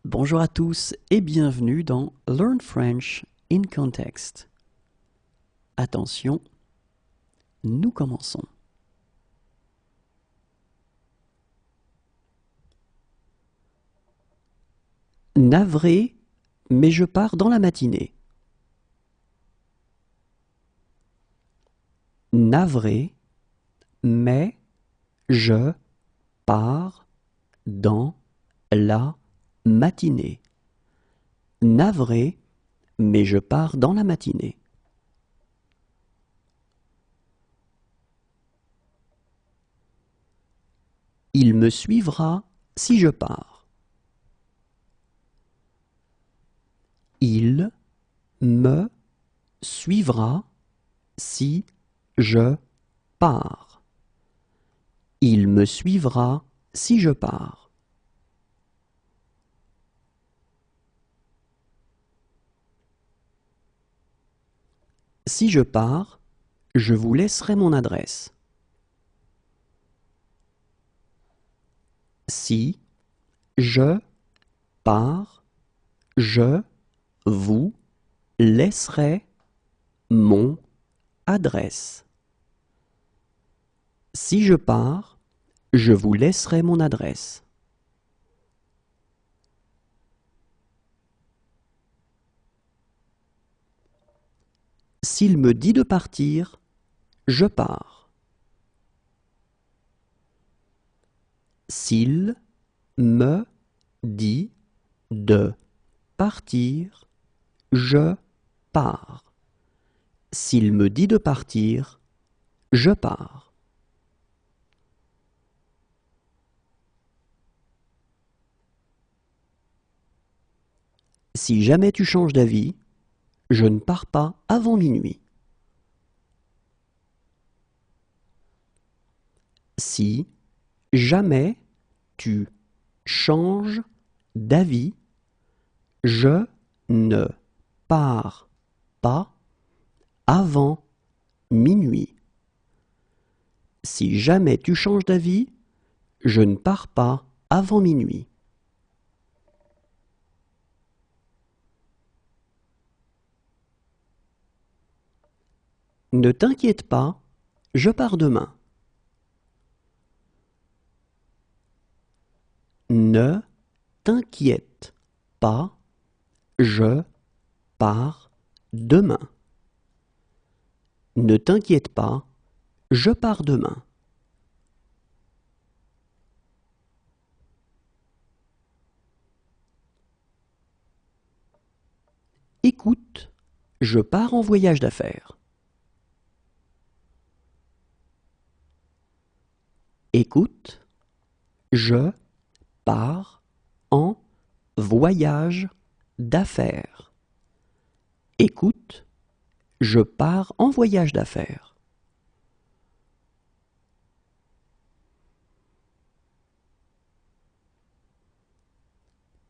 Bonjour à tous et bienvenue dans Learn French in Context. Attention, nous commençons. Navré, mais je pars dans la matinée. Navré, mais je pars dans la matinée. Navré, mais je pars dans la matinée. Il me suivra si je pars. Il me suivra si je pars. Il me suivra si je pars. Si je pars, je vous laisserai mon adresse. Si je pars, je vous laisserai mon adresse. Si je pars, je vous laisserai mon adresse. S'il me dit de partir, je pars. S'il me dit de partir, je pars. S'il me dit de partir, je pars. Si jamais tu changes d'avis, je ne pars pas avant minuit. Si jamais tu changes d'avis, je ne pars pas avant minuit. Si jamais tu changes d'avis, je ne pars pas avant minuit. Ne t'inquiète pas, je pars demain. Ne t'inquiète pas, je pars demain. Ne t'inquiète pas, je pars demain. Écoute, je pars en voyage d'affaires. Écoute, je pars en voyage d'affaires. Écoute, je pars en voyage d'affaires.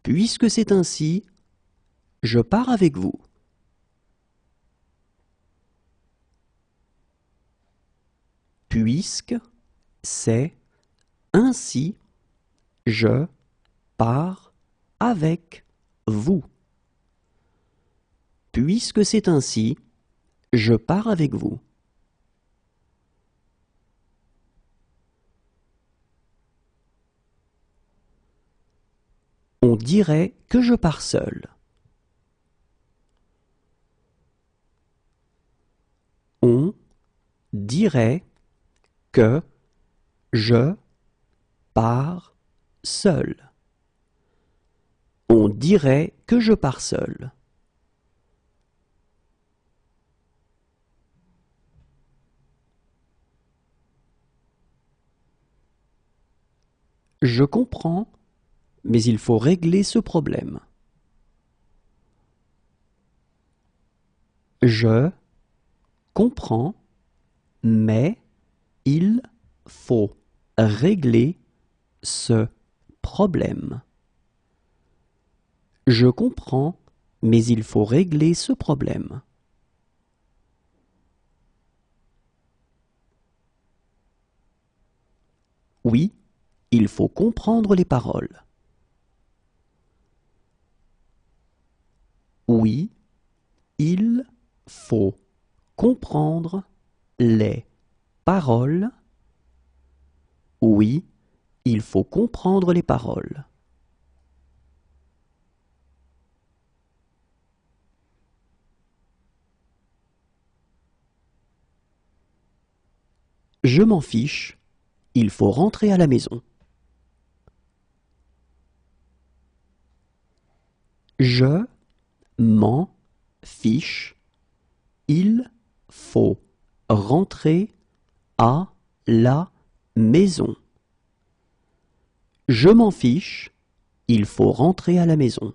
Puisque c'est ainsi, je pars avec vous. Puisque c'est ainsi, je pars avec vous. Puisque c'est ainsi, je pars avec vous. On dirait que je pars seul. On dirait que je pars seul. On dirait que je pars seul. Je comprends, mais il faut régler ce problème. Je comprends, mais il faut régler ce problème. Je comprends, mais il faut régler ce problème. Oui, il faut comprendre les paroles. Oui, il faut comprendre les paroles. Oui, il faut comprendre les paroles. Je m'en fiche, il faut rentrer à la maison. Je m'en fiche, il faut rentrer à la maison. Je m'en fiche, il faut rentrer à la maison.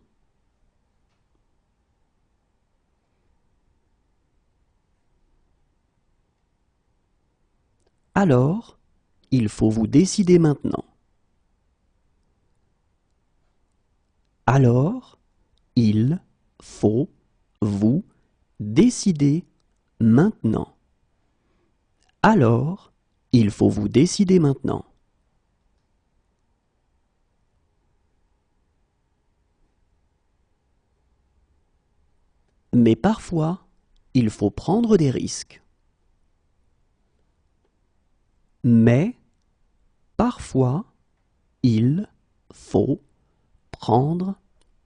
Alors, il faut vous décider maintenant. Alors, il faut vous décider maintenant. Alors, il faut vous décider maintenant. Mais parfois, il faut prendre des risques. Mais parfois, il faut prendre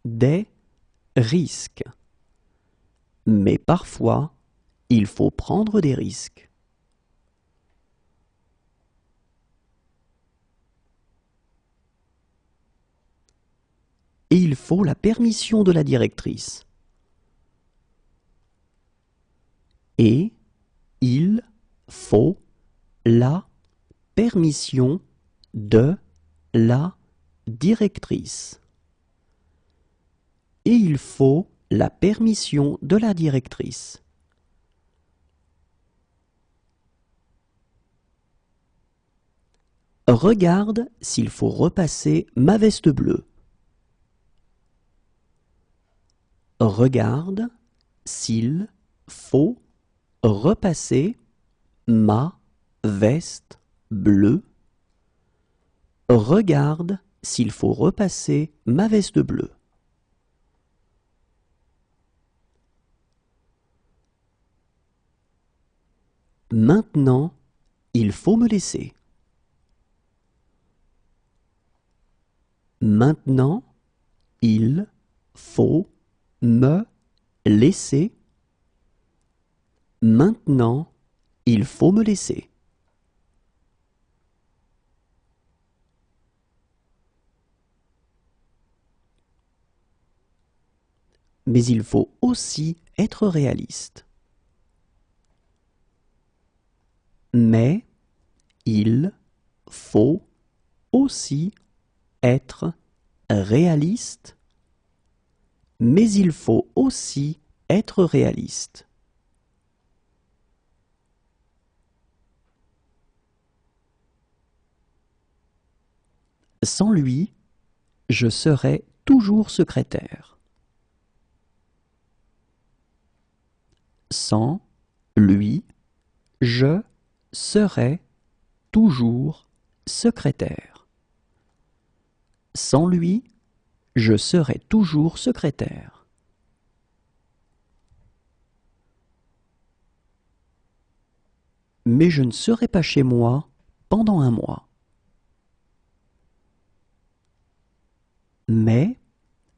des risques. Mais parfois, il faut prendre des risques. Et il faut la permission de la directrice. Et il faut la permission de la directrice. Et il faut la permission de la directrice. Regarde s'il faut repasser ma veste bleue. Regarde s'il faut repasser ma veste bleue. Regarde s'il faut repasser ma veste bleue. Maintenant, il faut me laisser. Maintenant, il faut me laisser. Maintenant, il faut me laisser. Mais il faut aussi être réaliste. Mais il faut aussi être réaliste. Mais il faut aussi être réaliste. Sans lui, je serai toujours secrétaire. Sans lui, je serai toujours secrétaire. Sans lui, je serai toujours secrétaire. Mais je ne serai pas chez moi pendant un mois. Mais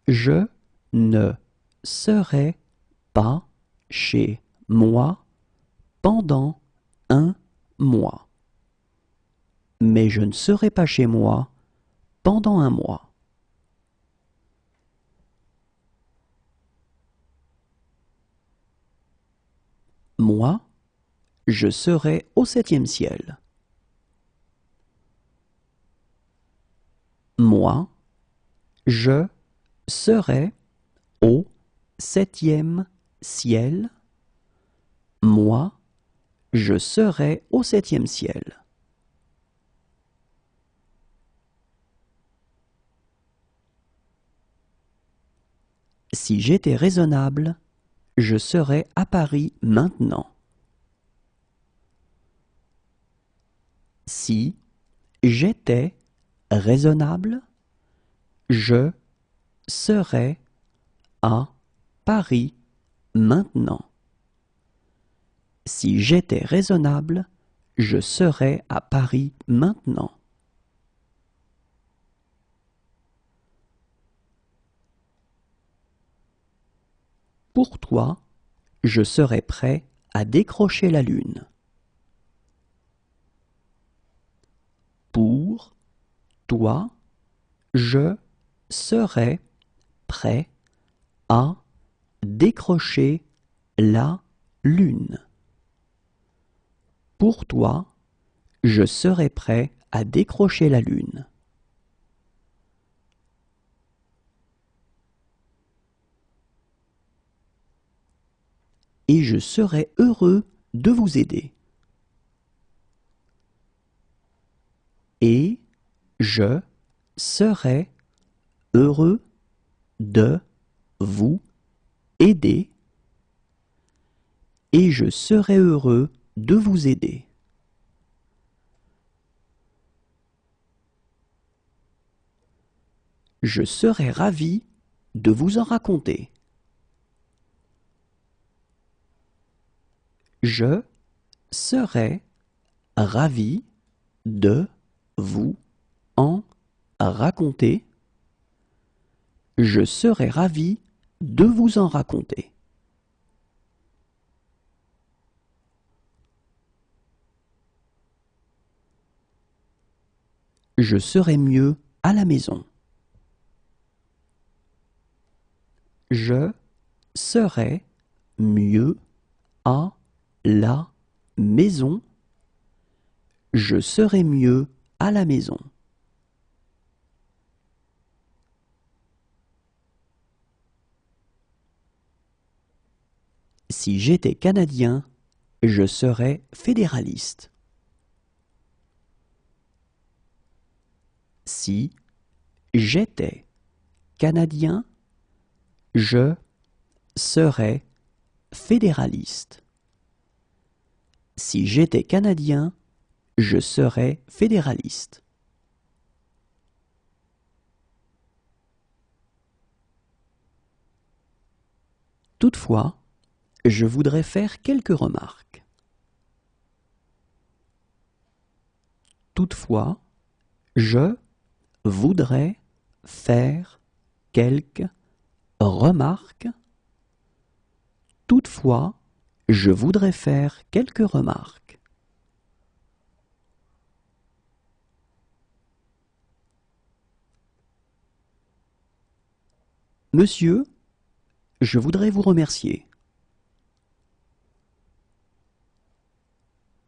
je ne serai pas chez moi pendant un mois. Mais je ne serai pas chez moi pendant un mois. Moi, je serai au 7e ciel. Moi, je serai au 7e ciel. Moi, je serai au 7e ciel. Si j'étais raisonnable, je serais à Paris maintenant. Si j'étais raisonnable, je serais à Paris maintenant. Si j'étais raisonnable, je serais à Paris maintenant. Pour toi, je serais prêt à décrocher la lune. Pour toi, je serais prêt à décrocher la lune. Pour toi, je serais prêt à décrocher la lune. Et je serais heureux de vous aider. Et je serais heureux de vous aider. Et je serais heureux de vous aider. Je serais ravi de vous en raconter. Je serais ravi de vous en raconter. Je serais ravi de vous en raconter. Je serais mieux à la maison. Je serais mieux à la maison. Je serais mieux à la maison. Si j'étais Canadien, je serais fédéraliste. Si j'étais Canadien, je serais fédéraliste. Si j'étais Canadien, je serais fédéraliste. Toutefois, je voudrais faire quelques remarques. Toutefois, je voudrais faire quelques remarques. Toutefois, je voudrais faire quelques remarques. Monsieur, je voudrais vous remercier.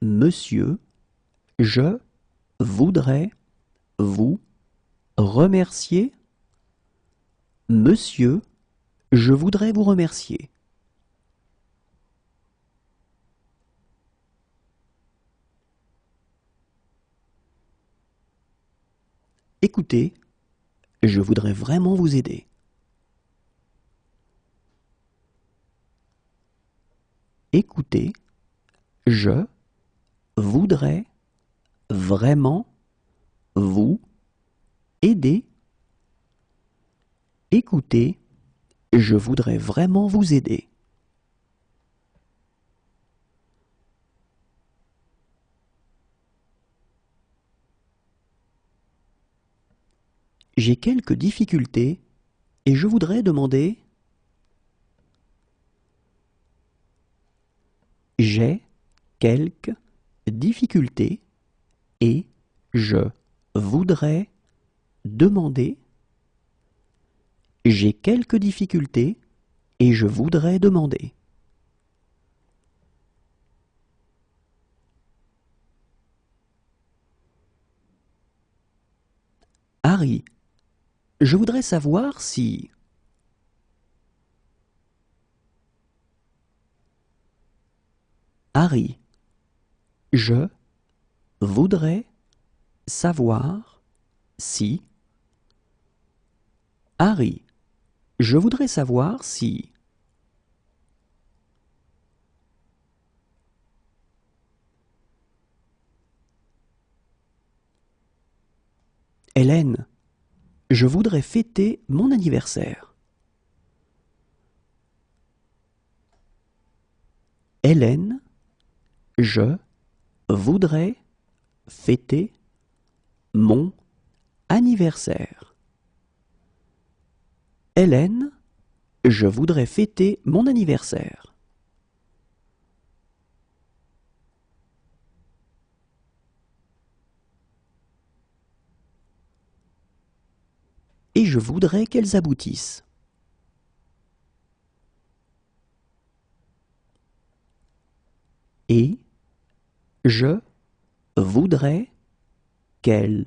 Monsieur, je voudrais vous remercier. Monsieur, je voudrais vous remercier. Écoutez, je voudrais vraiment vous aider. Écoutez, je voudrais vraiment vous aider. Écoutez, je voudrais vraiment vous aider. J'ai quelques difficultés et je voudrais demander. J'ai quelques difficultés et je voudrais demander. J'ai quelques difficultés et je voudrais demander. Harry, je voudrais savoir si... Harry, je voudrais savoir si... Harry, je voudrais savoir si... Hélène, je voudrais fêter mon anniversaire. Hélène, je voudrais fêter mon anniversaire. Hélène, je voudrais fêter mon anniversaire. Et je voudrais qu'elles aboutissent. Et je voudrais qu'elles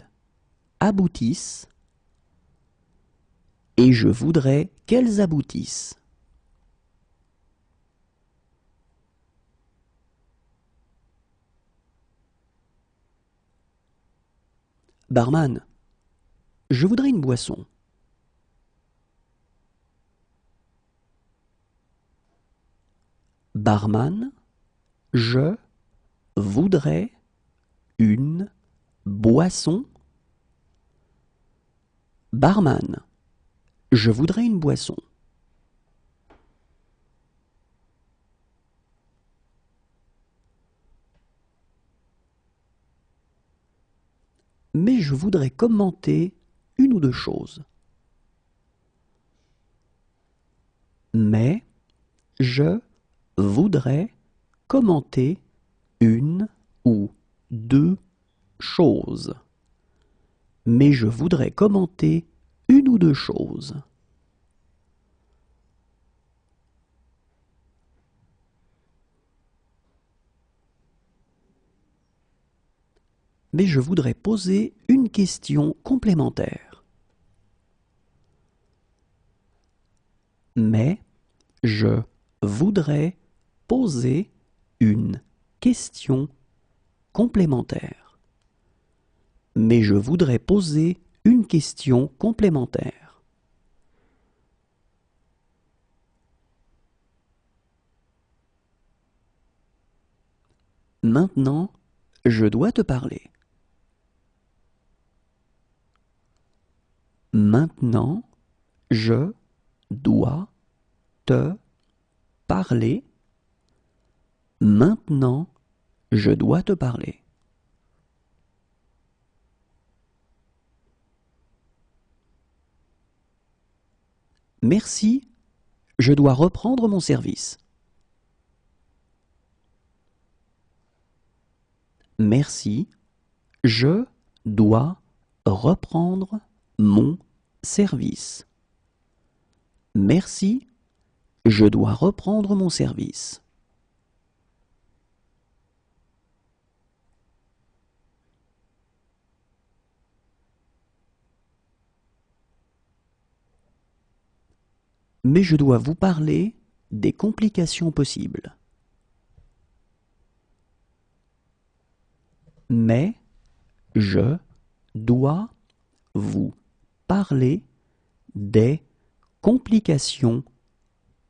aboutissent. Et je voudrais qu'elles aboutissent. Barman, je voudrais une boisson. Barman, je voudrais une boisson. Barman, je voudrais une boisson. Mais je voudrais commenter une ou deux choses. Mais je voudrais commenter une ou deux choses. Mais je voudrais commenter une ou deux choses. Mais je voudrais poser une question complémentaire. Mais je voudrais poser une question complémentaire. Mais je voudrais poser une question complémentaire. Maintenant, je dois te parler. Maintenant, je dois te parler. Maintenant, je dois te parler. Merci, je dois reprendre mon service. Merci, je dois reprendre mon service. Merci, je dois reprendre mon service. Mais je dois vous parler des complications possibles. Mais je dois vous parler des complications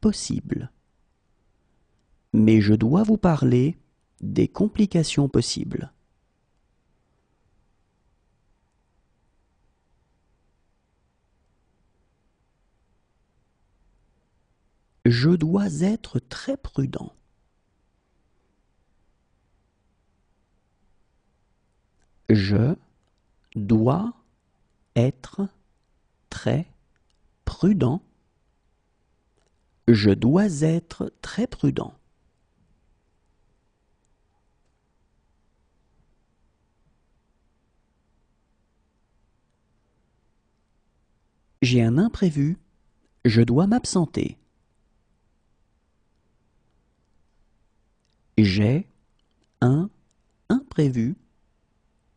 possibles. Mais je dois vous parler des complications possibles. Je dois être très prudent. Je dois être très prudent. Je dois être très prudent. J'ai un imprévu. Je dois m'absenter. J'ai un imprévu.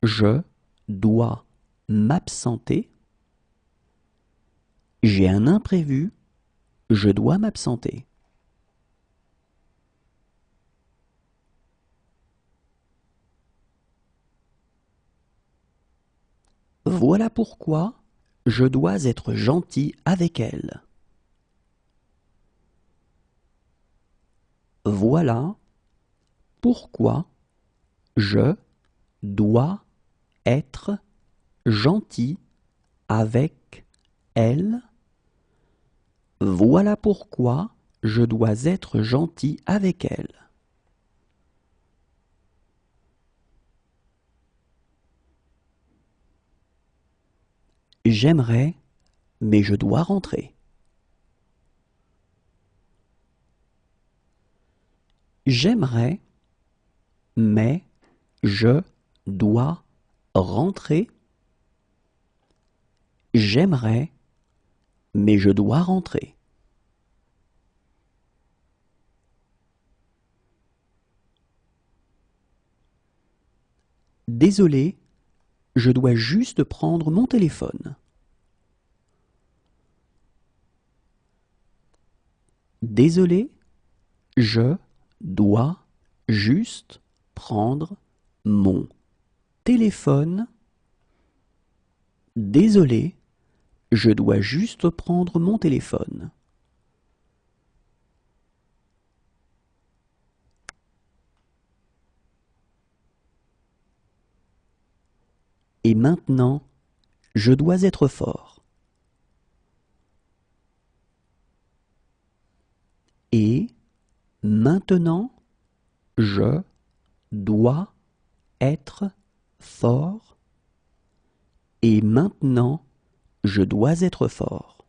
Je dois m'absenter. J'ai un imprévu. Je dois m'absenter. Voilà pourquoi je dois être gentil avec elle. Voilà pourquoi je dois être gentil avec elle. Voilà pourquoi je dois être gentil avec elle. J'aimerais, mais je dois rentrer. J'aimerais, mais je dois rentrer. J'aimerais, mais je dois rentrer. Désolé, je dois juste prendre mon téléphone. Désolé, je dois juste prendre mon téléphone. Désolé, je dois juste prendre mon téléphone. Et maintenant, je dois être fort. Et maintenant, je dois être fort. Et maintenant, je dois être fort.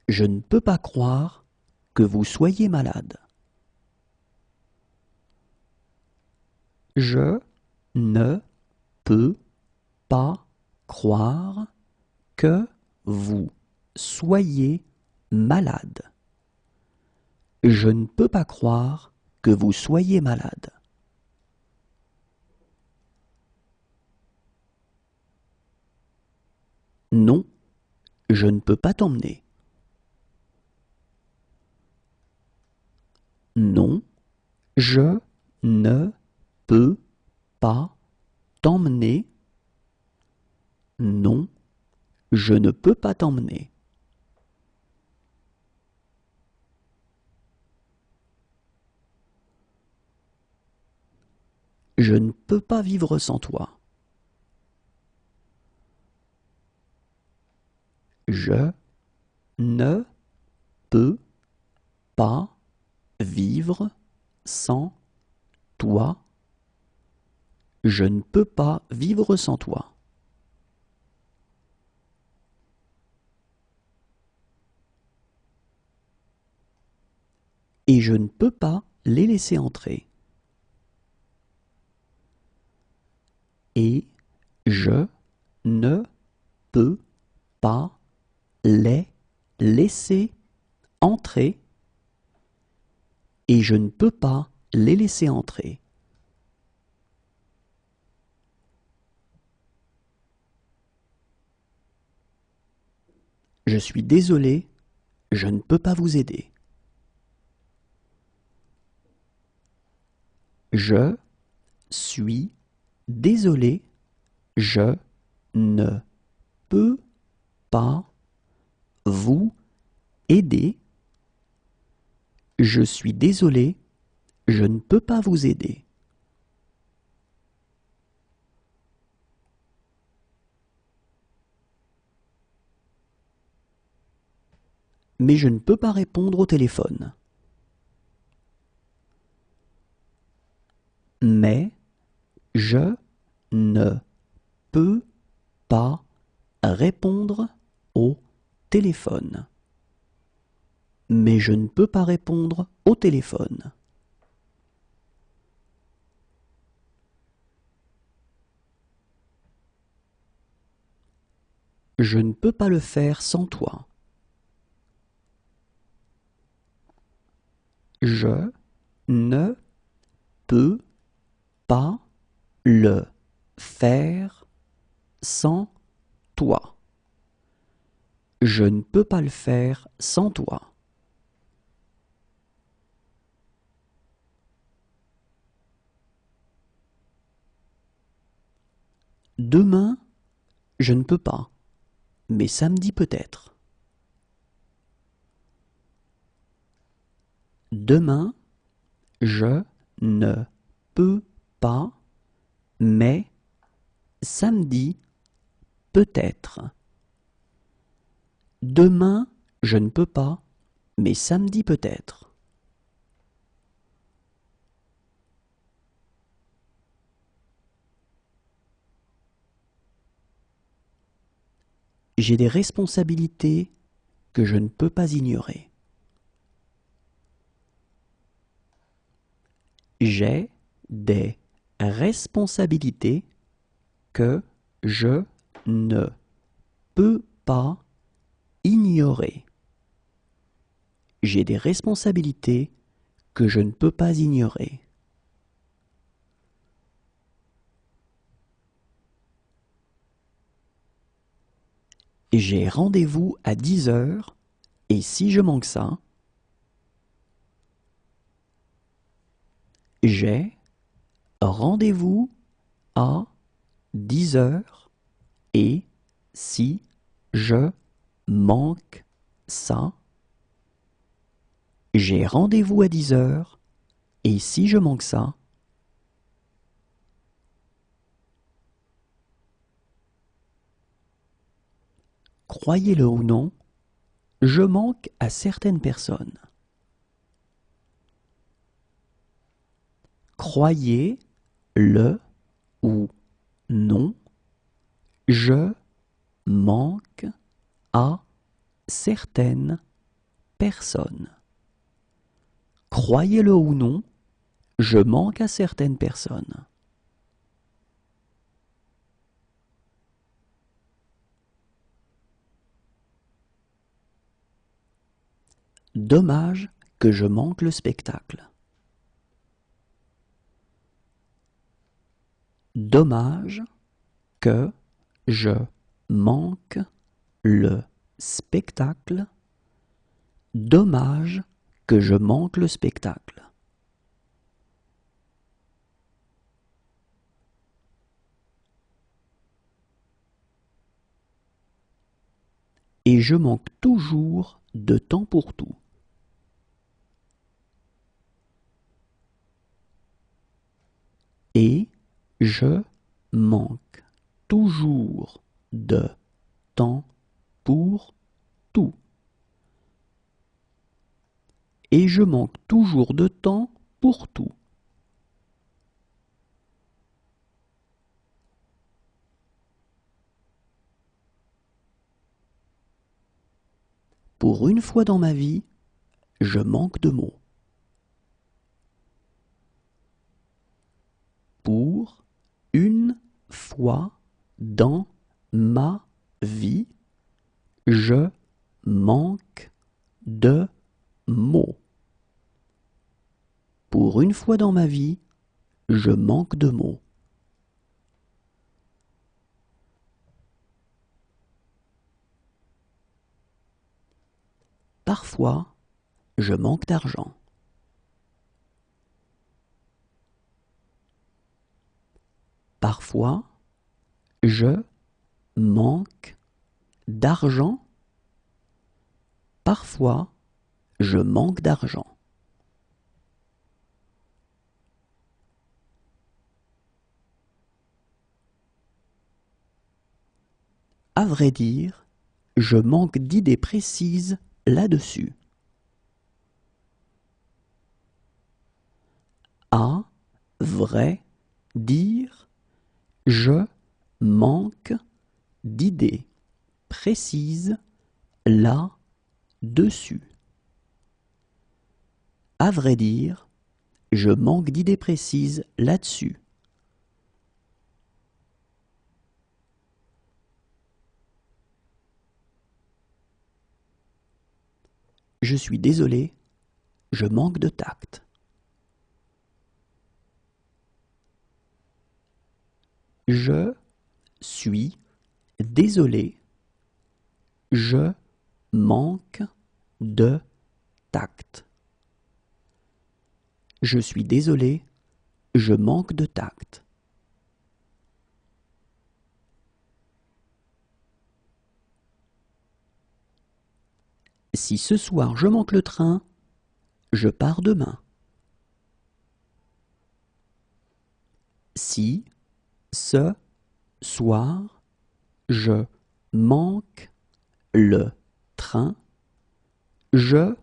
Je ne peux pas croire que vous soyez malade. Je ne peux pas croire que vous soyez malade. Je ne peux pas croire que vous soyez malade. Non, je ne peux pas t'emmener. Non, je ne peux pas t'emmener. Non, je ne peux pas t'emmener. Je ne peux pas vivre sans toi. Je ne peux pas vivre sans toi. Je ne peux pas vivre sans toi. Et je ne peux pas les laisser entrer. Et je ne peux pas les laisser entrer. Et je ne peux pas les laisser entrer. Je suis désolé, je ne peux pas vous aider. Je suis désolé, je ne peux pas vous aider. Je suis désolé, je ne peux pas vous aider. Mais je ne peux pas répondre au téléphone. Mais je ne peux pas répondre au téléphone. Mais je ne peux pas répondre au téléphone. Je ne peux pas le faire sans toi. Je ne peux pas le faire sans toi. Je ne peux pas le faire sans toi. Demain, je ne peux pas, mais samedi peut-être. Demain, je ne peux pas, mais samedi peut-être. Demain, je ne peux pas, mais samedi peut-être. J'ai des responsabilités que je ne peux pas ignorer. J'ai des responsabilités que je ne peux pas ignorer. J'ai des responsabilités que je ne peux pas ignorer. J'ai rendez-vous à 10 heures et si je manque ça, j'ai rendez-vous à 10 heures et si je manque ça, j'ai rendez-vous à 10 heures et si je manque ça, croyez-le ou non, je manque à certaines personnes. Croyez-le ou non, je manque à certaines personnes. Croyez-le ou non, je manque à certaines personnes. Dommage que je manque le spectacle. Dommage que je manque le spectacle. Dommage que je manque le spectacle. Et je manque toujours de temps pour tout. Et je manque toujours de temps pour tout. Et je manque toujours de temps pour tout. Pour une fois dans ma vie, je manque de mots. Pour une fois dans ma vie, je manque de mots. Pour une fois dans ma vie, je manque de mots. Parfois, je manque d'argent. Parfois, je manque d'argent. Parfois, je manque d'argent. À vrai dire, je manque d'idées précises là-dessus. À vrai dire, je manque d'idées précises là-dessus. À vrai dire, je manque d'idées précises là-dessus. Je suis désolé, je manque de tact. Je suis désolé, je manque de tact. Je suis désolé, je manque de tact. Si ce soir je manque le train, je pars demain. Si ce soir je manque le train, je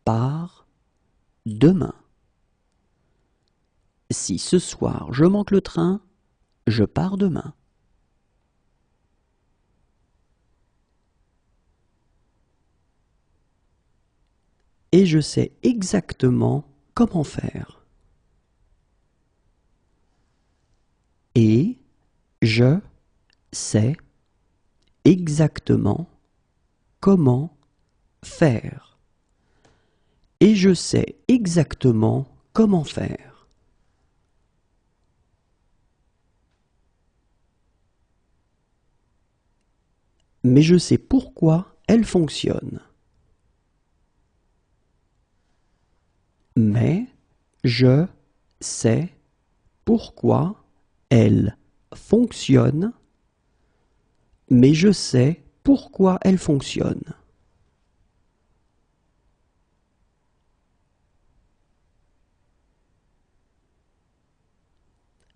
pars demain. Si ce soir je manque le train, je pars demain. et je sais exactement comment faire. Et je sais exactement comment faire. Et je sais exactement comment faire. Mais je sais pourquoi elle fonctionne. Mais je sais pourquoi elle fonctionne. Mais je sais pourquoi elle fonctionne.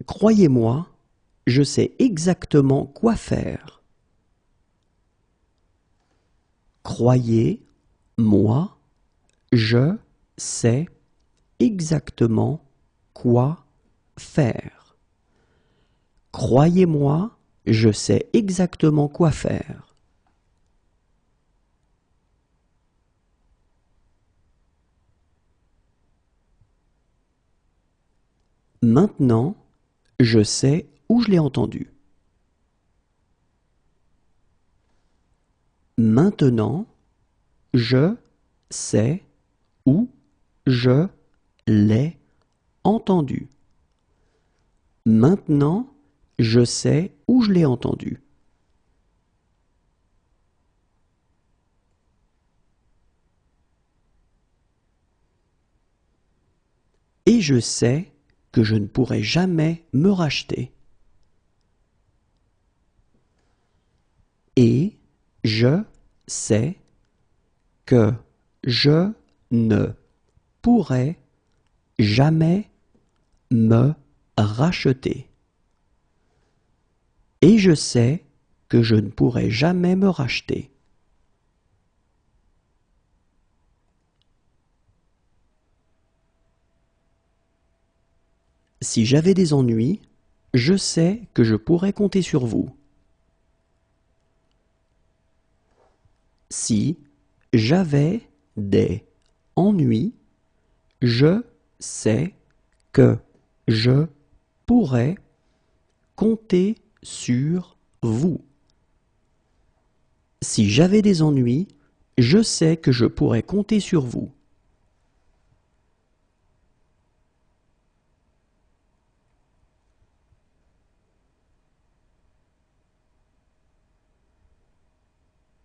Croyez-moi, je sais exactement quoi faire. Croyez-moi, je sais exactement quoi faire. Croyez-moi, je sais exactement quoi faire. Maintenant, je sais où je l'ai entendu. Maintenant, je sais où je l'ai entendu. Maintenant, je sais où je l'ai entendu. Et je sais que je ne pourrai jamais me racheter. Et je sais que je ne pourrai jamais me racheter. Et je sais que je ne pourrai jamais me racheter. Si j'avais des ennuis, je sais que je pourrais compter sur vous. Si j'avais des ennuis, je sais que je pourrais compter sur vous. Si j'avais des ennuis, je sais que je pourrais compter sur vous.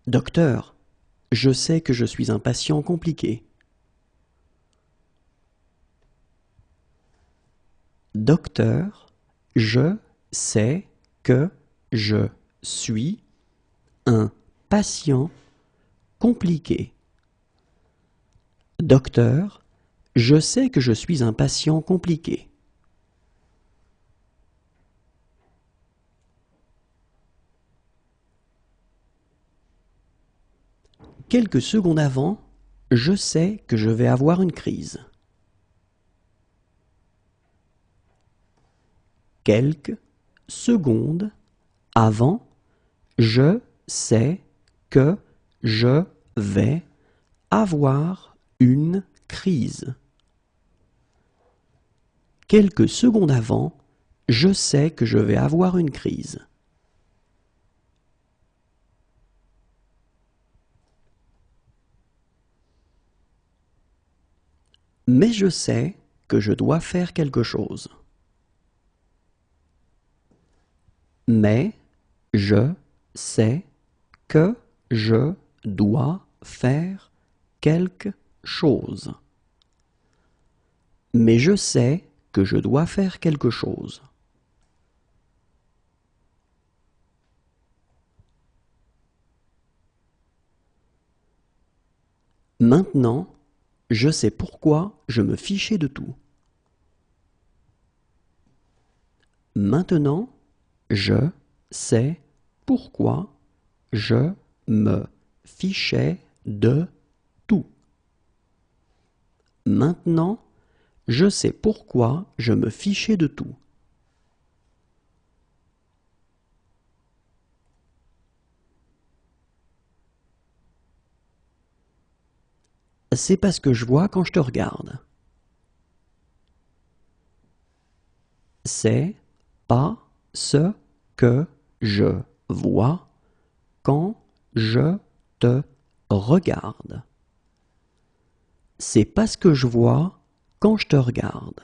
Docteur, je sais que je suis un patient compliqué. Docteur, je sais que je suis un patient compliqué. Docteur, je sais que je suis un patient compliqué. Quelques secondes avant, je sais que je vais avoir une crise. Quelques secondes avant, je sais que je vais avoir une crise. Quelques secondes avant, je sais que je vais avoir une crise. Mais je sais que je dois faire quelque chose. Mais je sais que je dois faire quelque chose. Mais je sais que je dois faire quelque chose. Maintenant, je sais pourquoi je me fichais de tout. Maintenant, je sais pourquoi je me fichais de tout. Maintenant, je sais pourquoi je me fichais de tout. c'est pas ce que je vois quand je te regarde. C'est pas ce que je vois quand je te regarde. C'est pas ce que je vois quand je te regarde.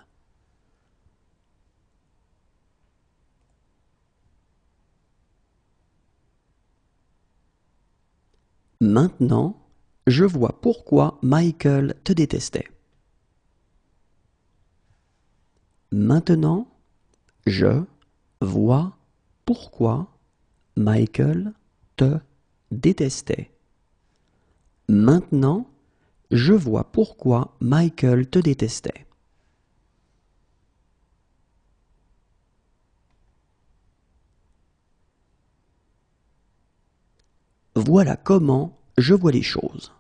Maintenant, je vois pourquoi Michael te détestait. Maintenant, je vois pourquoi Michael te détestait. Maintenant, je vois pourquoi Michael te détestait. Voilà comment je vois les choses.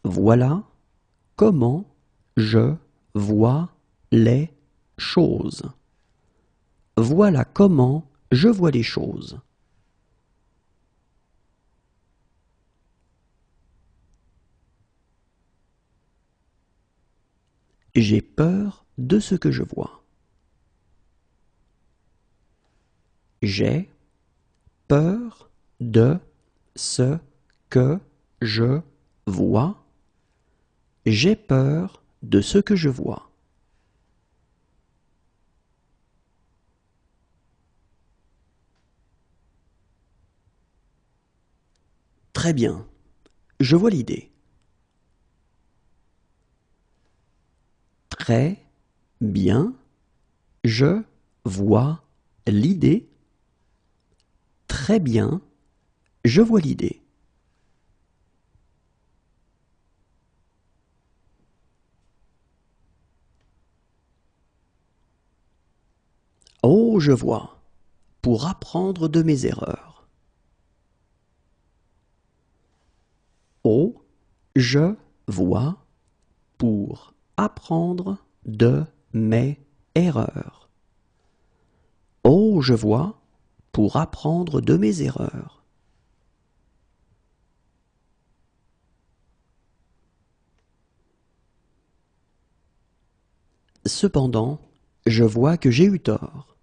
Voilà comment je vois les choses. Voilà comment je vois les choses. J'ai peur de ce que je vois. J'ai peur de ce que je vois. J'ai peur de ce que je vois. Très bien, je vois l'idée. Très bien, je vois l'idée. Très bien, je vois l'idée. Oh, je vois, pour apprendre de mes erreurs. Oh, je vois, pour apprendre de mes erreurs. Oh, je vois, pour apprendre de mes erreurs. Cependant, je vois que j'ai eu tort.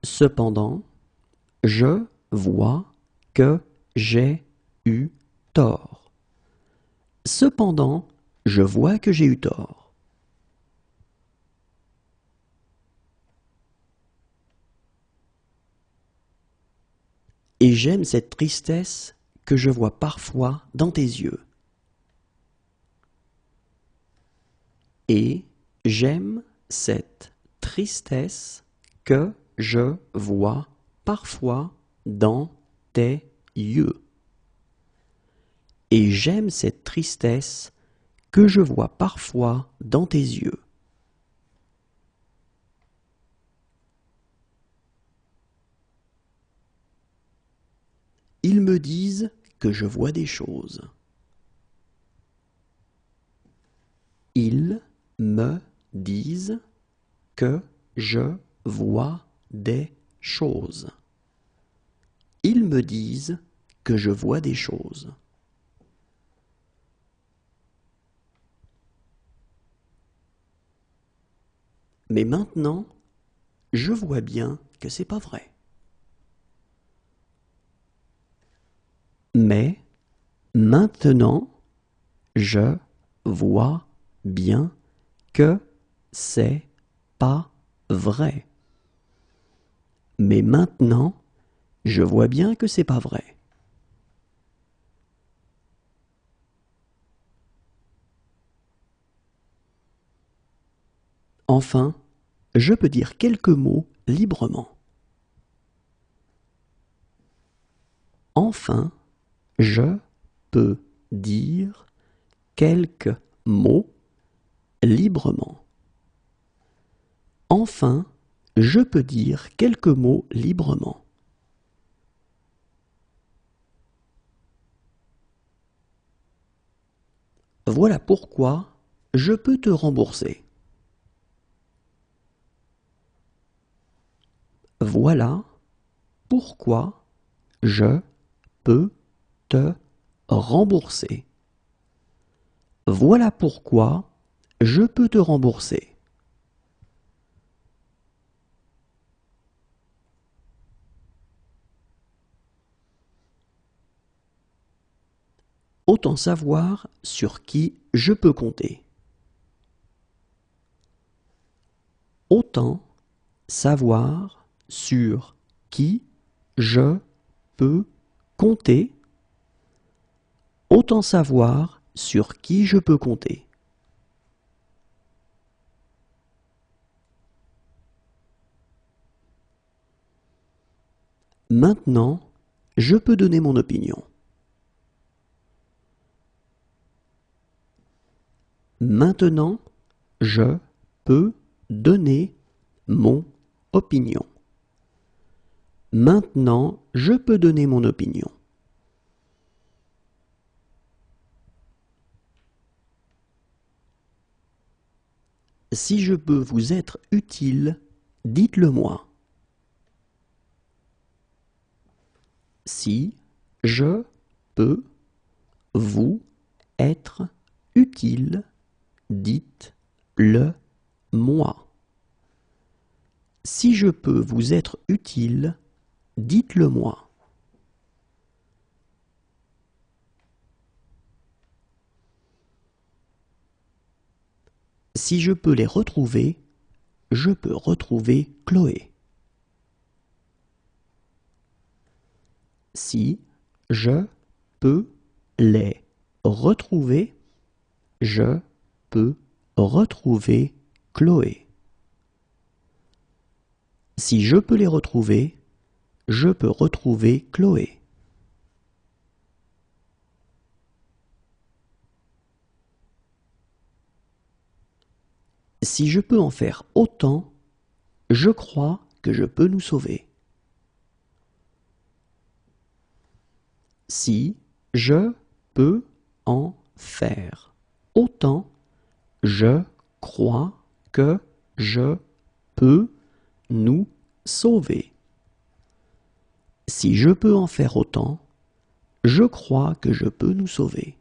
Cependant, je vois que j'ai eu tort. Cependant, je vois que j'ai eu tort. Et j'aime cette tristesse que je vois parfois dans tes yeux. Et j'aime cette tristesse que je vois parfois dans tes yeux. Et j'aime cette tristesse que je vois parfois dans tes yeux. Ils me disent que je vois des choses. Ils me disent que je vois des choses. Ils me disent que je vois des choses. Mais maintenant, je vois bien que c'est pas vrai. Mais maintenant, je vois bien que c'est pas vrai. Mais maintenant, je vois bien que c'est pas vrai. Enfin, je peux dire quelques mots librement. Enfin, je peux dire quelques mots librement. Enfin, je peux dire quelques mots librement. Voilà pourquoi je peux te rembourser. Voilà pourquoi je peux te rembourser. Voilà pourquoi je peux te rembourser. Autant savoir sur qui je peux compter. Autant savoir sur qui je peux compter. Autant savoir sur qui je peux compter. Maintenant, je peux donner mon opinion. Maintenant, je peux donner mon opinion. Maintenant, je peux donner mon opinion. Si je peux vous être utile, dites-le moi. Si je peux vous être utile, dites-le moi. Si je peux vous être utile, dites-le moi. Si je peux les retrouver, je peux retrouver Chloé. Si je peux les retrouver, je peux retrouver Chloé. Si je peux les retrouver, je peux retrouver Chloé. Si je peux en faire autant, je crois que je peux nous sauver. Si je peux en faire autant, je crois que je peux nous sauver. Si je peux en faire autant, je crois que je peux nous sauver.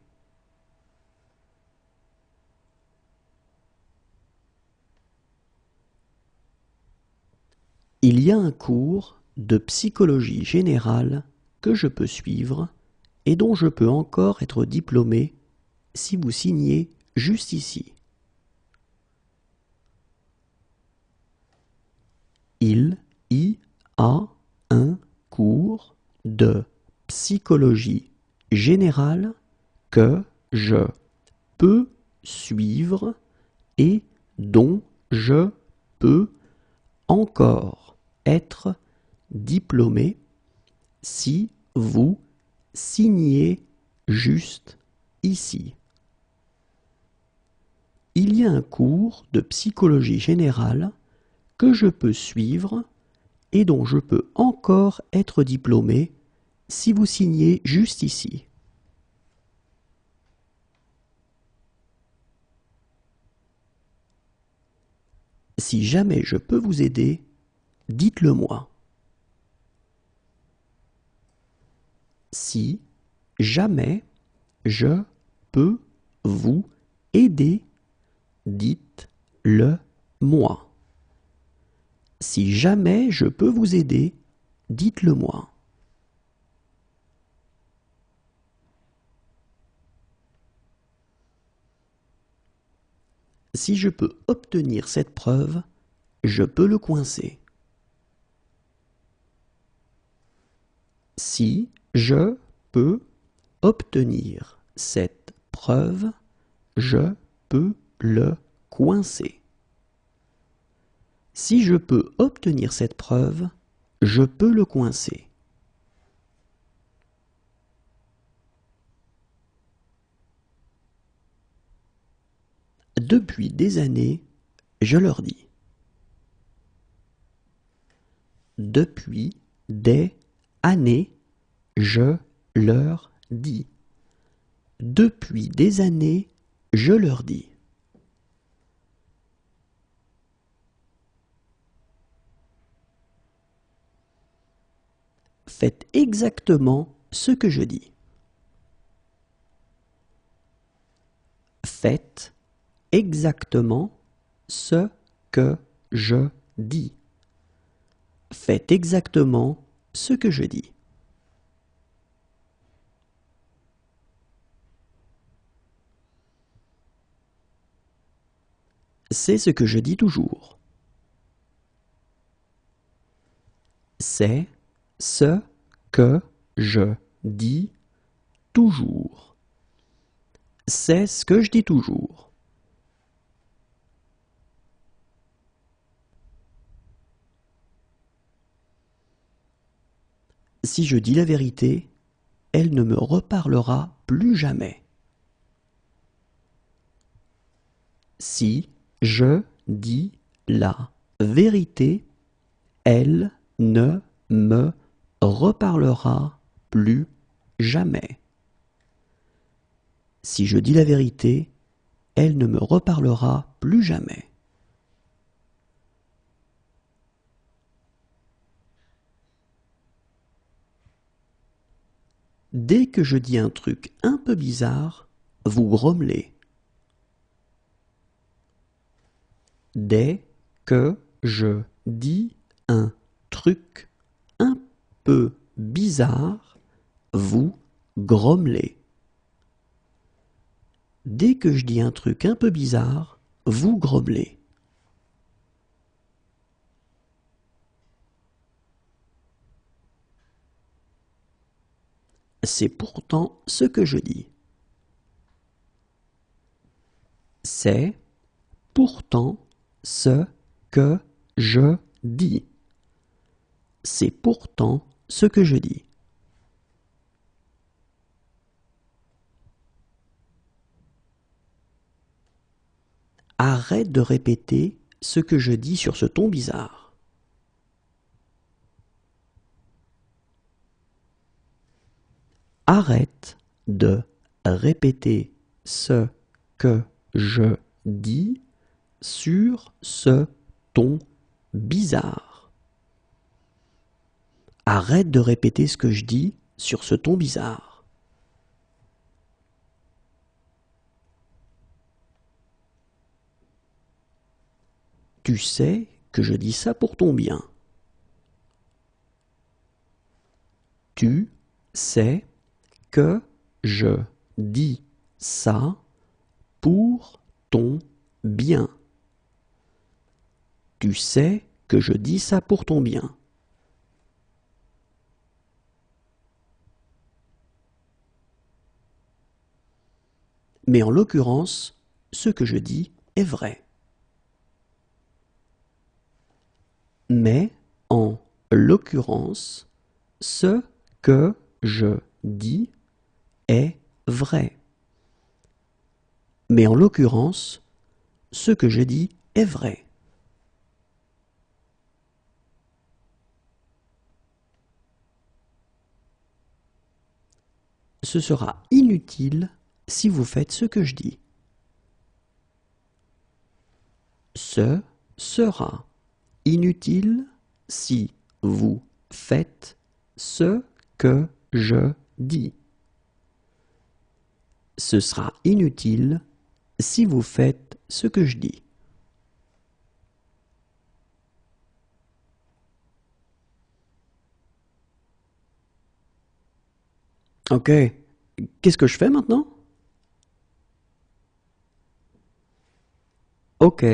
Il y a un cours de psychologie générale que je peux suivre et dont je peux encore être diplômé si vous signez juste ici. Il y a un cours de psychologie générale que je peux suivre et dont je peux encore être diplômé si vous signez juste ici. Il y a un cours de psychologie générale que je peux suivre et dont je peux encore être diplômé si vous signez juste ici. Si jamais je peux vous aider, dites-le moi. Si jamais je peux vous aider, dites-le moi. Si jamais je peux vous aider, dites-le moi. Si je peux obtenir cette preuve, je peux le coincer. Si je peux obtenir cette preuve, je peux le coincer. Si je peux obtenir cette preuve, je peux le coincer. Depuis des années, je leur dis. Depuis des années, je leur dis. Depuis des années, je leur dis. Faites exactement ce que je dis. Faites exactement ce que je dis. Faites exactement ce que je dis. C'est ce que je dis toujours. C'est ce que je dis toujours. C'est ce que je dis toujours. Si je dis la vérité, elle ne me reparlera plus jamais. Si je dis la vérité, elle ne me reparlera plus jamais. Si je dis la vérité, elle ne me reparlera plus jamais. Dès que je dis un truc un peu bizarre, vous grommelez. Dès que je dis un truc un peu bizarre, vous grommelez. Dès que je dis un truc un peu bizarre, vous grommelez. C'est pourtant ce que je dis. C'est pourtant ce que je dis. C'est pourtant ce que je dis. Arrête de répéter ce que je dis sur ce ton bizarre. Arrête de répéter ce que je dis sur ce ton bizarre. Arrête de répéter ce que je dis sur ce ton bizarre. Tu sais que je dis ça pour ton bien. Tu sais que je dis ça pour ton bien. Tu sais que je dis ça pour ton bien. Mais en l'occurrence, ce que je dis est vrai. Mais en l'occurrence, ce que je dis est vrai. Mais en l'occurrence, ce que je dis est vrai. Ce sera inutile si vous faites ce que je dis. Ce sera inutile si vous faites ce que je dis. Ce sera inutile si vous faites ce que je dis. Ok, qu'est-ce que je fais maintenant? Ok,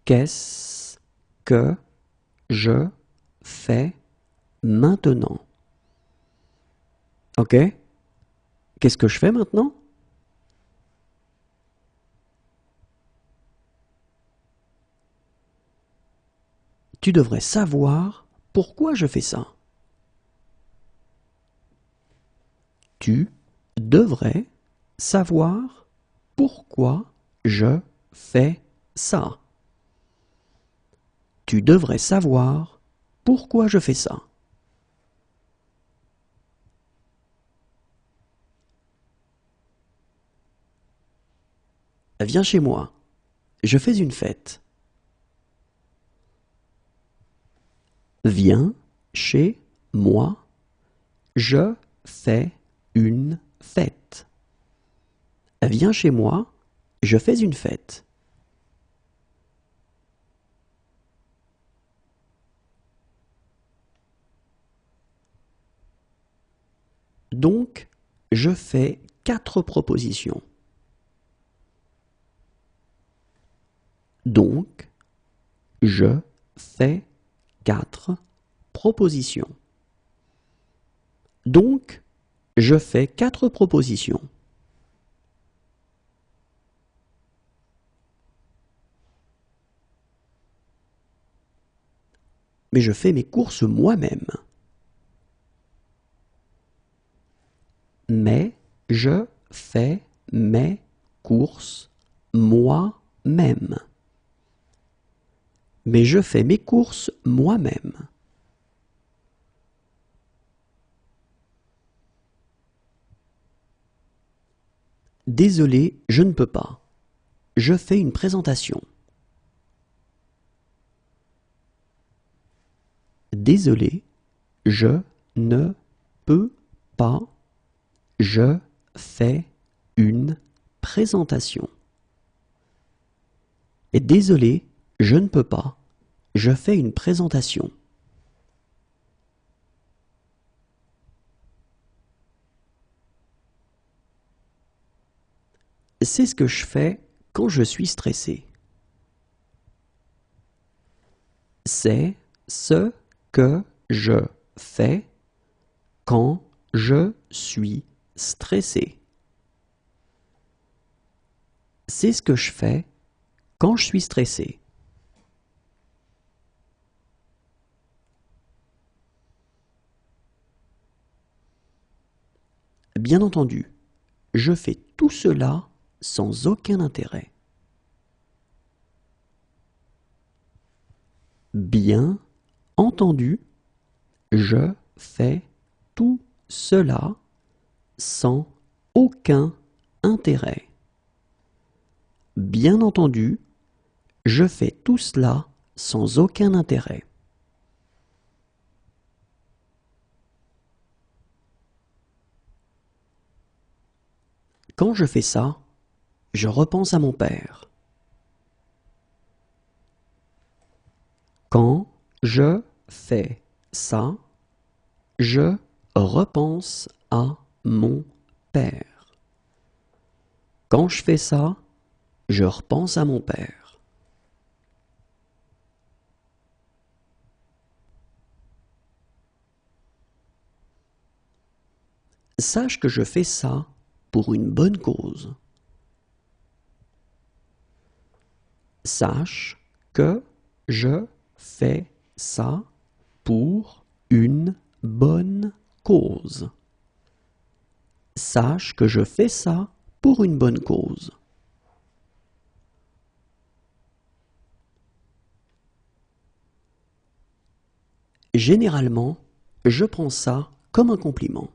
qu'est-ce que je fais maintenant? Ok, qu'est-ce que je fais maintenant? Tu devrais savoir pourquoi je fais ça. Tu devrais savoir pourquoi je fais ça. Tu devrais savoir pourquoi je fais ça. Viens chez moi. Je fais une fête. Viens chez moi. Je fais une fête. Viens chez moi, je fais une fête. Donc, je fais 4 propositions. Donc, je fais 4 propositions. Donc, je fais 4 propositions. Mais je fais mes courses moi-même. Mais je fais mes courses moi-même. Mais je fais mes courses moi-même. Désolé, je ne peux pas. Je fais une présentation. Désolé, je ne peux pas. Je fais une présentation. Et désolé, je ne peux pas. Je fais une présentation. C'est ce que je fais quand je suis stressé. C'est ce que je fais quand je suis stressé. C'est ce que je fais quand je suis stressé. Bien entendu, je fais tout cela sans aucun intérêt. Bien entendu, je fais tout cela sans aucun intérêt. Bien entendu, je fais tout cela sans aucun intérêt. Quand je fais ça, je repense à mon père. Quand je fais ça, je repense à mon père. Quand je fais ça, je repense à mon père. Sache que je fais ça pour une bonne cause. Sache que je fais ça pour une bonne cause. Sache que je fais ça pour une bonne cause. Généralement, je prends ça comme un compliment.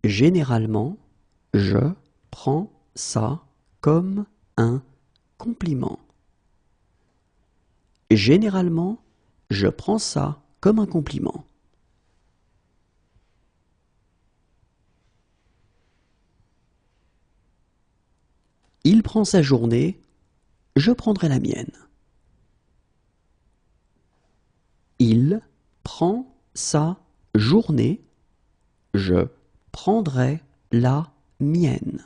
Généralement, je prends ça comme un compliment. Généralement, je prends ça comme un compliment. Il prend sa journée, je prendrai la mienne. Il prend sa journée, je prendrai la mienne.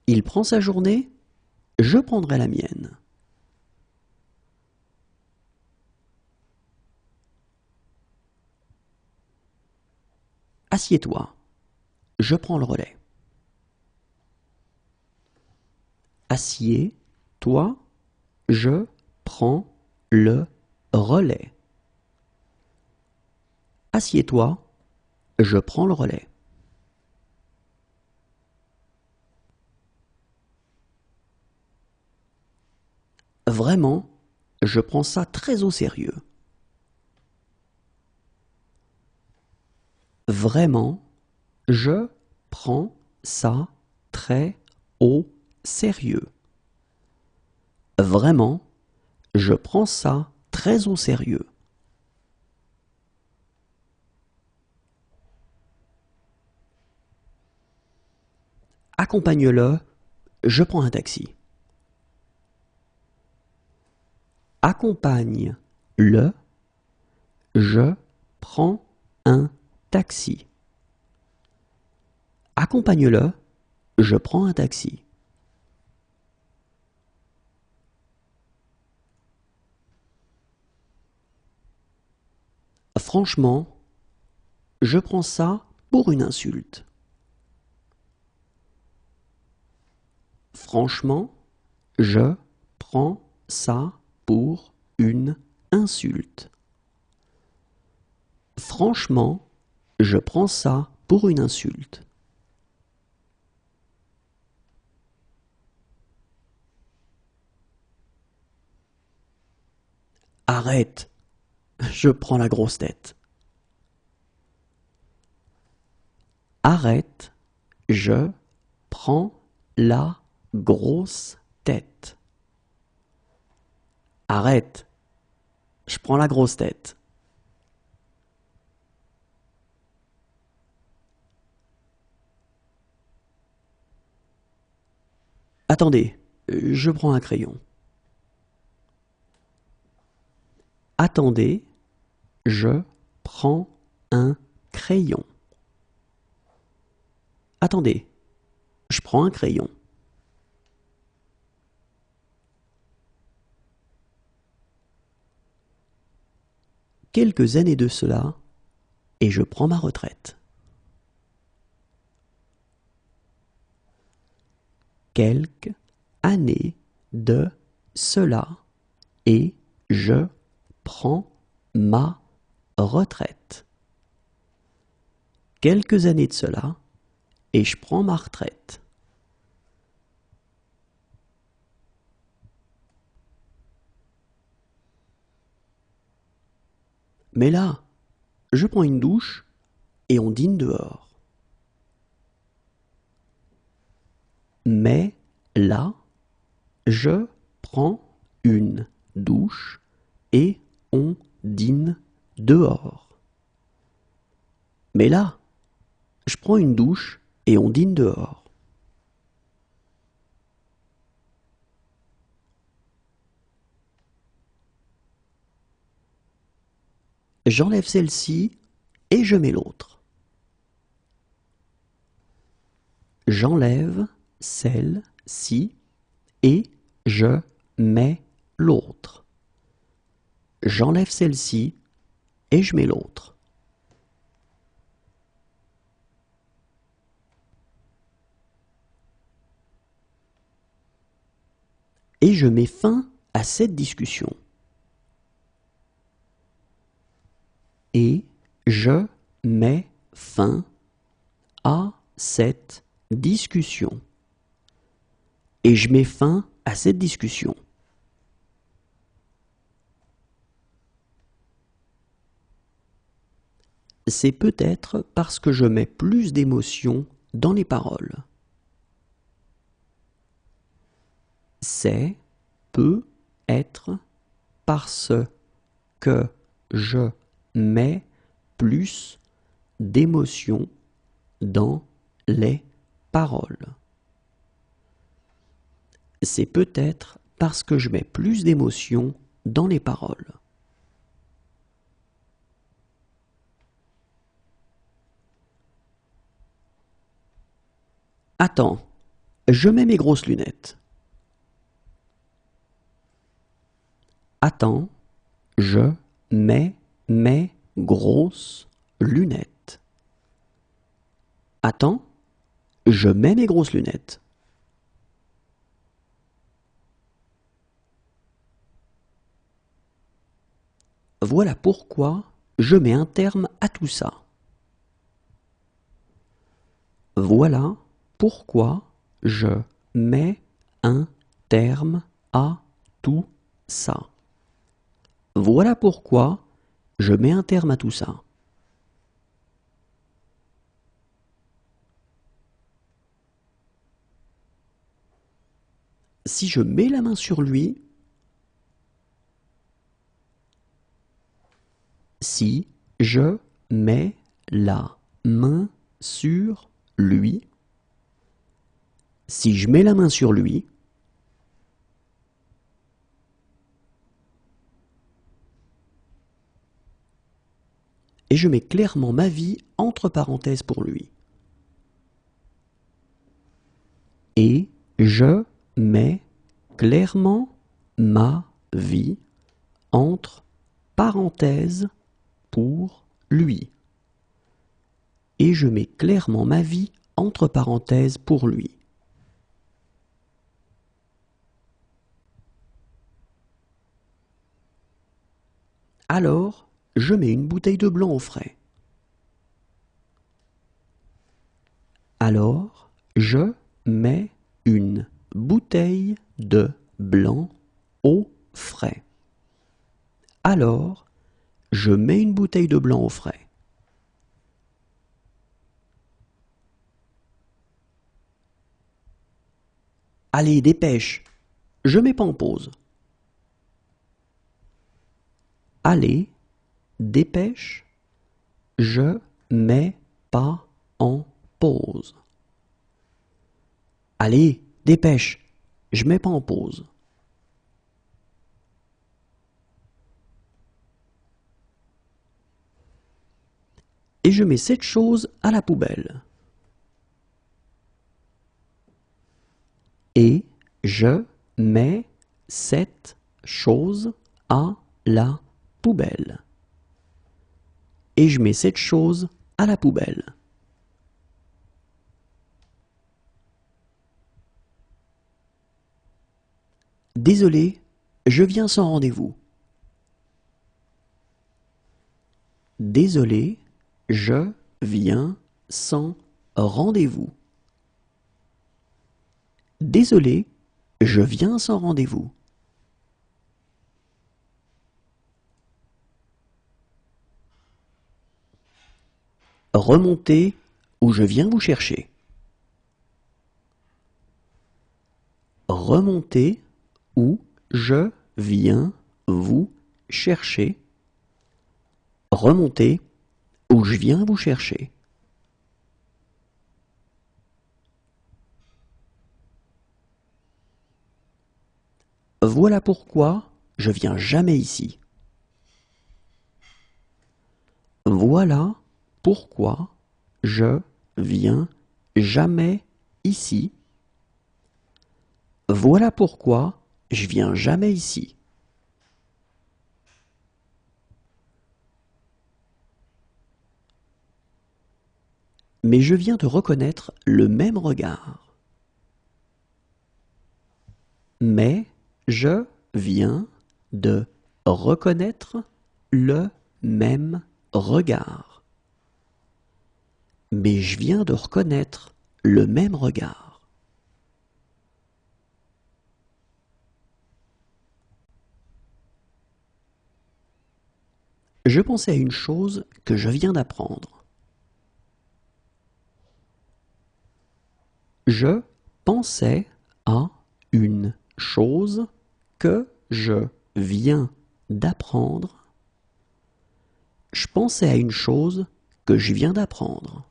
Il prend sa journée, je prendrai la mienne. Assieds-toi, je prends le relais. Assieds-toi, je prends le relais. Assieds-toi, je prends le relais. Vraiment, je prends ça très au sérieux. Vraiment, je prends ça très au sérieux. Vraiment, je prends ça très au sérieux. Accompagne-le, je prends un taxi. Accompagne-le, je prends un taxi. Accompagne-le, je prends un taxi. Franchement, je prends ça pour une insulte. Franchement, je prends ça pour une insulte. Franchement, je prends ça pour une insulte. Arrête, je prends la grosse tête. Arrête, je prends la grosse tête. Arrête, je prends la grosse tête. Attendez, je prends un crayon. Attendez, je prends un crayon. Attendez, je prends un crayon. Quelques années de cela, et je prends ma retraite. Quelques années de cela, et je prends ma retraite. Quelques années de cela, et je prends ma retraite. Mais là, je prends une douche et on dîne dehors. Mais là, je prends une douche et on dîne dehors. Mais là, je prends une douche et on dîne dehors. J'enlève celle-ci et je mets l'autre. J'enlève celle-ci et je mets l'autre. J'enlève celle-ci et je mets l'autre. Et je mets fin à cette discussion. Et je mets fin à cette discussion. Et je mets fin à cette discussion. C'est peut-être parce que je mets plus d'émotion dans les paroles. C'est peut-être parce que je mets plus d'émotion dans les paroles. C'est peut-être parce que je mets plus d'émotion dans les paroles. Attends, je mets mes grosses lunettes. Attends, je mets mes grosses lunettes. Attends, je mets mes grosses lunettes. Voilà pourquoi je mets un terme à tout ça. Voilà pourquoi je mets un terme à tout ça. Voilà pourquoi je mets un terme à tout ça. Si je mets la main sur lui, si je mets la main sur lui, Si je mets la main sur lui, et je mets clairement ma vie entre parenthèses pour lui. Et je mets clairement ma vie entre parenthèses pour lui. Et je mets clairement ma vie entre parenthèses pour lui. Alors, je mets une bouteille de blanc au frais. Alors, je mets une bouteille de blanc au frais. Alors, je mets une bouteille de blanc au frais. Allez, dépêche, je mets pas en pause. Allez, dépêche, je mets pas en pause. Allez, dépêche, je mets pas en pause. Et je mets cette chose à la poubelle. Et je mets cette chose à la poubelle. Et je mets cette chose à la poubelle. Désolé, je viens sans rendez-vous. Désolé, je viens sans rendez-vous. Désolé, je viens sans rendez-vous. Remontez ou je viens vous chercher. Remontez ou je viens vous chercher. Remontez ou je viens vous chercher. Voilà pourquoi je viens jamais ici. Voilà pourquoi je viens jamais ici. Voilà pourquoi je viens jamais ici. Mais je viens de reconnaître le même regard. Mais je viens de reconnaître le même regard. Mais je viens de reconnaître le même regard. Je pensais à une chose que je viens d'apprendre. Je pensais à une chose que je viens d'apprendre. Je pensais à une chose que je viens d'apprendre.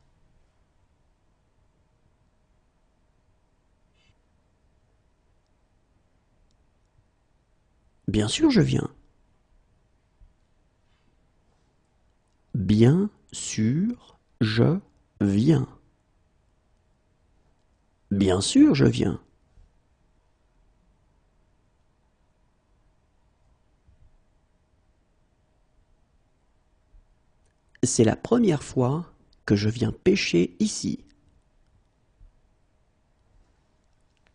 Bien sûr, je viens. Bien sûr, je viens. Bien sûr, je viens. C'est la première fois que je viens pêcher ici.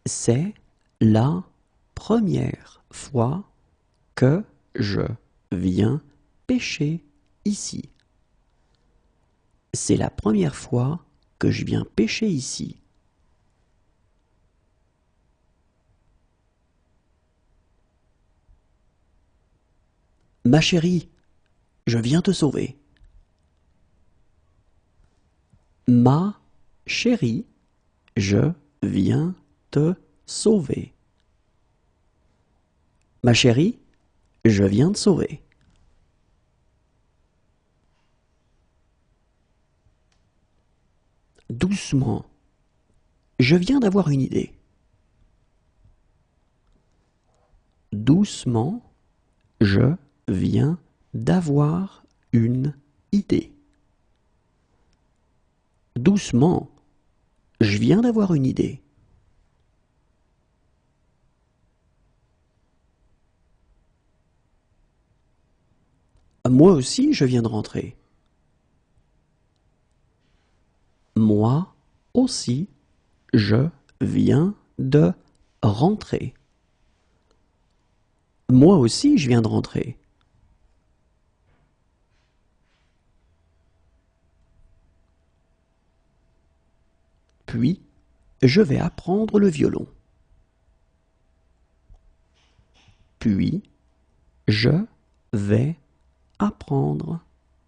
C'est la première fois que je viens pêcher ici. C'est la première fois que je viens pêcher ici. Ma chérie, je viens te sauver. Ma chérie, je viens te sauver. Ma chérie, je viens te sauver. Doucement. Je viens d'avoir une idée. Doucement, je viens d'avoir une idée. Doucement, je viens d'avoir une idée. Moi aussi, je viens de rentrer. Moi aussi, je viens de rentrer. Moi aussi, je viens de rentrer. Puis, je vais apprendre le violon. Puis, je vais apprendre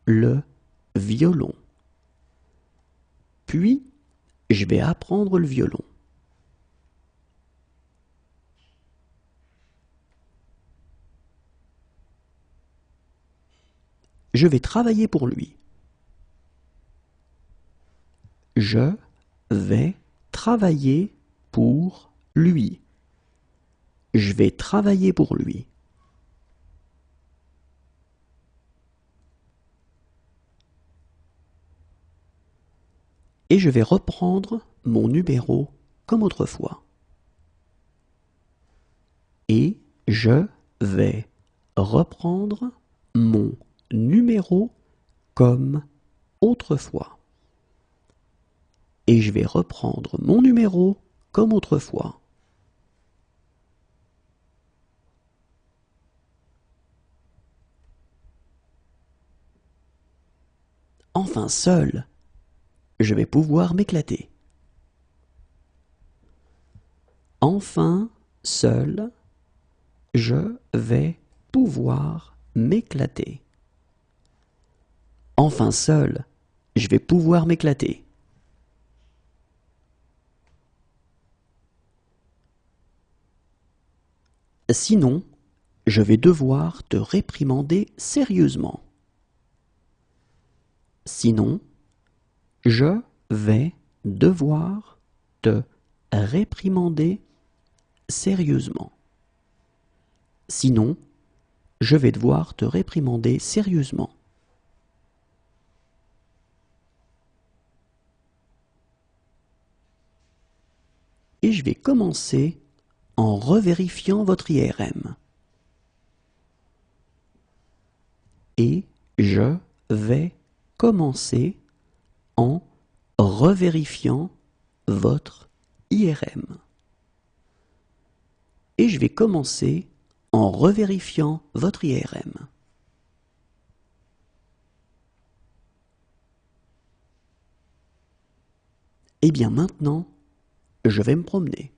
le violon. Puis, je vais apprendre le violon. Je vais travailler pour lui. Je vais travailler pour lui. Je vais travailler pour lui. Et je vais reprendre mon numéro comme autrefois. Et je vais reprendre mon numéro comme autrefois. Et je vais reprendre mon numéro comme autrefois. Enfin seul, je vais pouvoir m'éclater. Enfin seul, je vais pouvoir m'éclater. Enfin seul, je vais pouvoir m'éclater. Sinon, je vais devoir te réprimander sérieusement. Sinon, je vais devoir te réprimander sérieusement. Sinon, je vais devoir te réprimander sérieusement. Et je vais commencer en revérifiant votre IRM. Et je vais commencer en revérifiant votre IRM. Et je vais commencer en revérifiant votre IRM. Et bien maintenant, je vais me promener.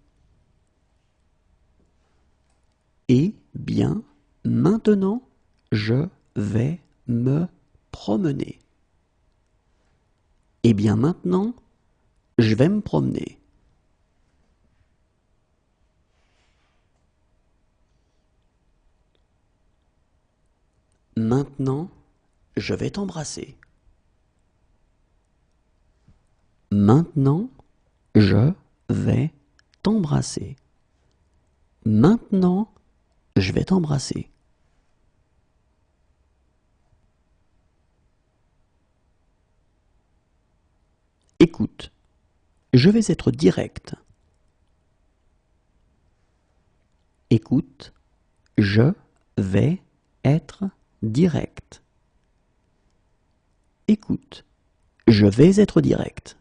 Et bien maintenant, je vais me promener. Et bien maintenant, je vais me promener. Maintenant, je vais t'embrasser. Maintenant, je vais t'embrasser. Maintenant, je vais t'embrasser. Écoute, je vais être direct. Écoute, je vais être direct. Écoute, je vais être direct.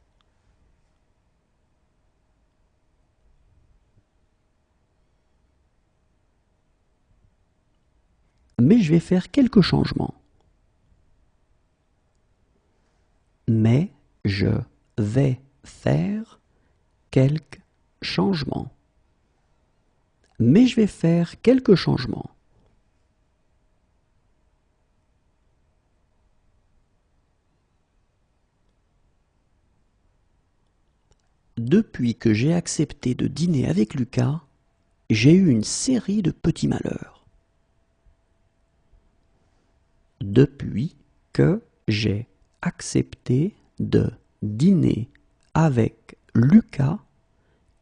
Mais je vais faire quelques changements. Mais je vais faire quelques changements. Mais je vais faire quelques changements. Depuis que j'ai accepté de dîner avec Lucas, j'ai eu une série de petits malheurs. Depuis que j'ai accepté de dîner avec Lucas,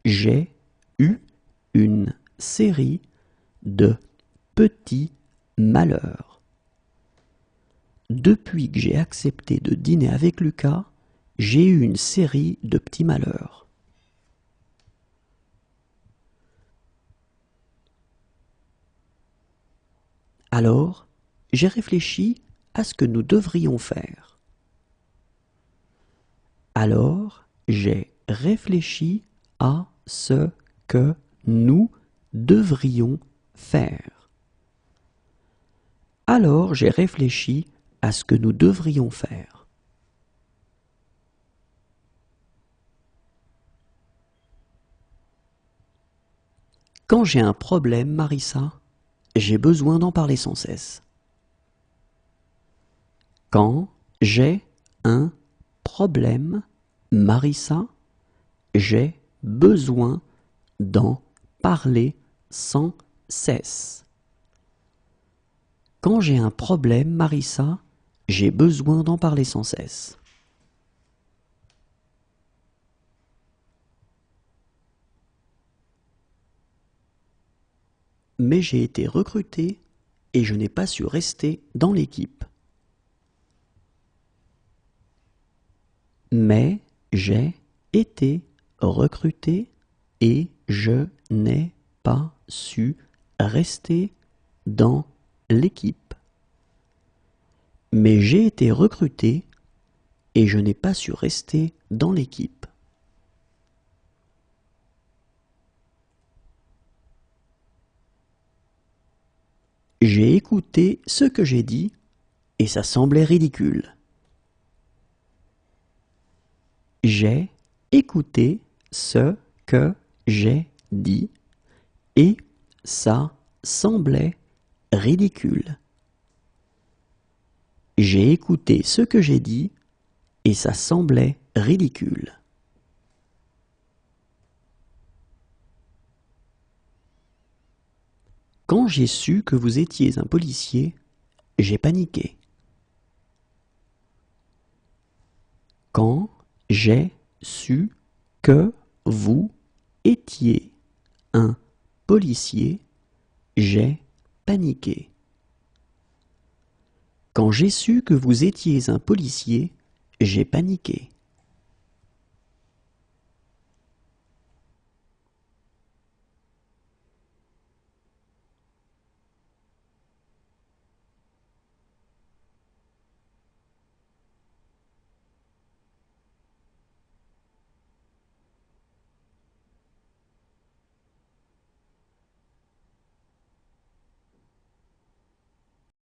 j'ai eu une série de petit malheur. Depuis que j'ai accepté de dîner avec Lucas, j'ai eu une série de petits malheurs. Alors, j'ai réfléchi à ce que nous devrions faire. Alors, j'ai réfléchi à ce que nous devrions faire. Alors, j'ai réfléchi à ce que nous devrions faire. Quand j'ai un problème, Marissa, j'ai besoin d'en parler sans cesse. Quand j'ai un problème, Marissa, j'ai besoin d'en parler sans cesse. Quand j'ai un problème, Marissa, j'ai besoin d'en parler sans cesse. Mais j'ai été recruté et je n'ai pas su rester dans l'équipe. Mais j'ai été recruté et je n'ai pas su rester dans l'équipe. Mais j'ai été recruté et je n'ai pas su rester dans l'équipe. J'ai écouté ce que j'ai dit et ça semblait ridicule. J'ai écouté ce que j'ai dit et ça semblait ridicule. J'ai écouté ce que j'ai dit et ça semblait ridicule. Quand j'ai su que vous étiez un policier, j'ai paniqué. Quand j'ai su que vous étiez un policier, j'ai paniqué. Quand j'ai su que vous étiez un policier, j'ai paniqué.